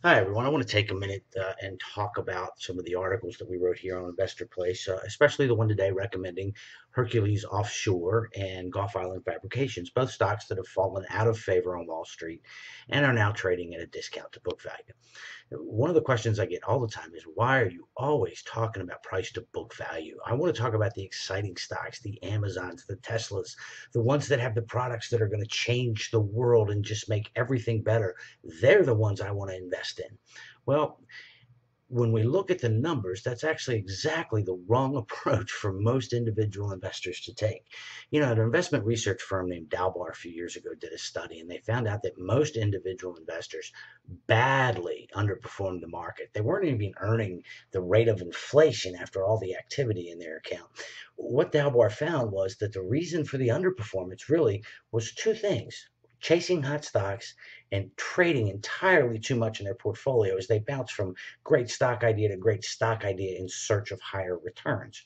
Hi, everyone. I want to take a minute and talk about some of the articles that we wrote here on Investor Place, especially the one today recommending Hercules Offshore and Gulf Island Fabrications, both stocks that have fallen out of favor on Wall Street and are now trading at a discount to book value. One of the questions I get all the time is, why are you always talking about price to book value? I want to talk about the exciting stocks, the Amazons, the Teslas, the ones that have the products that are going to change the world and just make everything better. They're the ones I want to invest in. Well, when we look at the numbers, that's actually exactly the wrong approach for most individual investors to take. An investment research firm named Dalbar a few years ago did a study, and they found out that most individual investors badly underperformed the market. They weren't even earning the rate of inflation after all the activity in their account. What Dalbar found was that the reason for the underperformance really was two things: chasing hot stocks and trading entirely too much in their portfolio as they bounce from great stock idea to great stock idea in search of higher returns.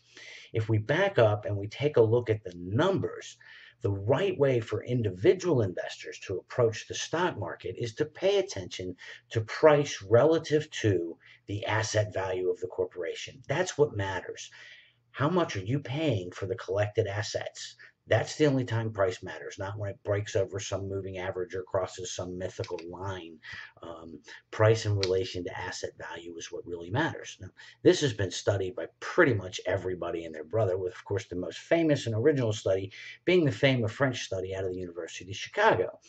If we back up and we take a look at the numbers, the right way for individual investors to approach the stock market is to pay attention to price relative to the asset value of the corporation. That's what matters. How much are you paying for the collected assets? That's the only time price matters, not when it breaks over some moving average or crosses some mythical line. Price in relation to asset value is what really matters. Now, this has been studied by pretty much everybody and their brother, with, of course, the most famous and original study being the famous French study out of the University of Chicago.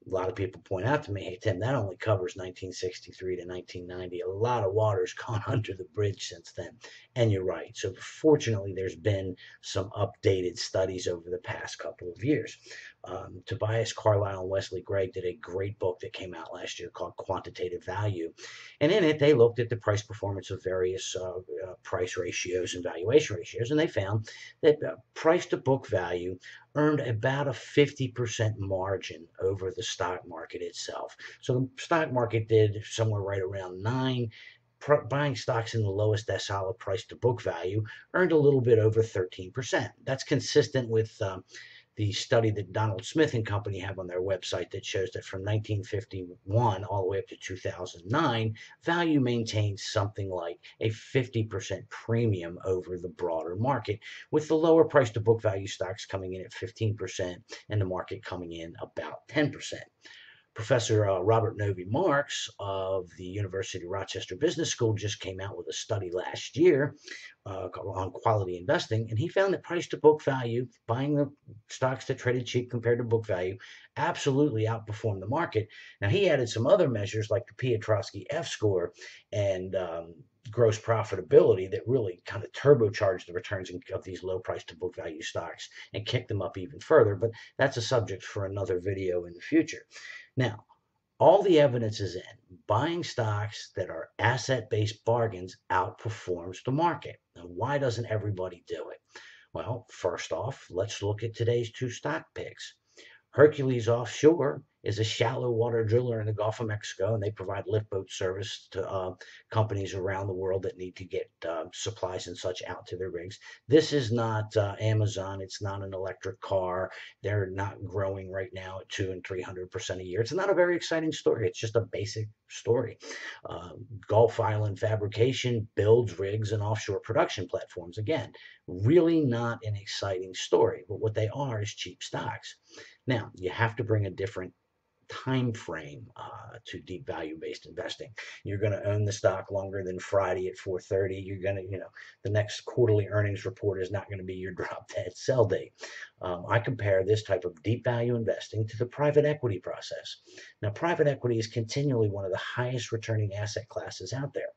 A lot of people point out to me, hey, Tim, that only covers 1963 to 1990. A lot of water's gone under the bridge since then. And you're right. So fortunately, there's been some updated studies over the past couple of years. Tobias Carlyle and Wesley Gregg did a great book that came out last year called Quantitative Value. And in it, they looked at the price performance of various price ratios and valuation ratios. And they found that price to book value earned about a 50% margin over the stock market itself. So the stock market did somewhere right around 9. Buying stocks in the lowest decile of price to book value earned a little bit over 13%. That's consistent with the study that Donald Smith and company have on their website that shows that from 1951 all the way up to 2009, value maintained something like a 50% premium over the broader market, with the lower price to book value stocks coming in at 15% and the market coming in about 10%. Professor Robert Novi Marks of the University of Rochester Business School just came out with a study last year on quality investing, and he found that price to book value, buying the stocks that traded cheap compared to book value, absolutely outperformed the market. Now, he added some other measures like the Piotrowski F score and gross profitability that really kind of turbocharged the returns of these low price to book value stocks and kicked them up even further. But that's a subject for another video in the future. Now, all the evidence is in. Buying stocks that are asset-based bargains outperforms the market. Now, why doesn't everybody do it? Well, first off, let's look at today's two stock picks. Hercules Offshore is a shallow water driller in the Gulf of Mexico, and they provide lift boat service to companies around the world that need to get supplies and such out to their rigs. This is not Amazon. It's not an electric car. They're not growing right now at 200 and 300% a year. It's not a very exciting story. It's just a basic story. Gulf Island Fabrication builds rigs and offshore production platforms. Again, really not an exciting story, but what they are is cheap stocks. Now, you have to bring a different time frame to deep value based investing. You're going to own the stock longer than Friday at 4:30. You're going to, the next quarterly earnings report is not going to be your drop dead sell date. I compare this type of deep value investing to the private equity process. Now, private equity is continually one of the highest returning asset classes out there.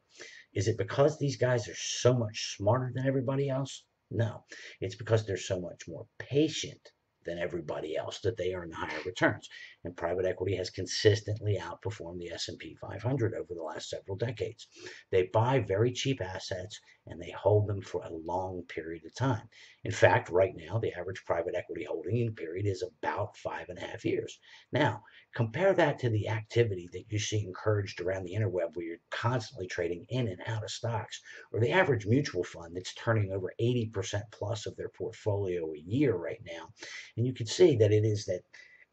Is it because these guys are so much smarter than everybody else? No, it's because they're so much more patient than everybody else that they earn the higher returns. And private equity has consistently outperformed the S&P 500 over the last several decades. They buy very cheap assets and they hold them for a long period of time. In fact, right now, the average private equity holding period is about 5.5 years. Now, compare that to the activity that you see encouraged around the interweb where you're constantly trading in and out of stocks, or the average mutual fund that's turning over 80% plus of their portfolio a year right now. And you can see that it is that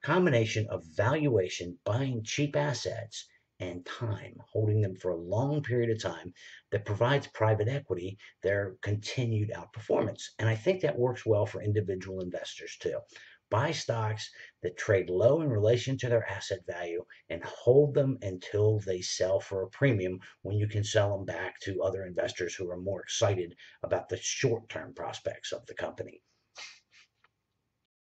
combination of valuation, buying cheap assets, and time, holding them for a long period of time that provides private equity their continued outperformance. And I think that works well for individual investors too. Buy stocks that trade low in relation to their asset value and hold them until they sell for a premium when you can sell them back to other investors who are more excited about the short term prospects of the company.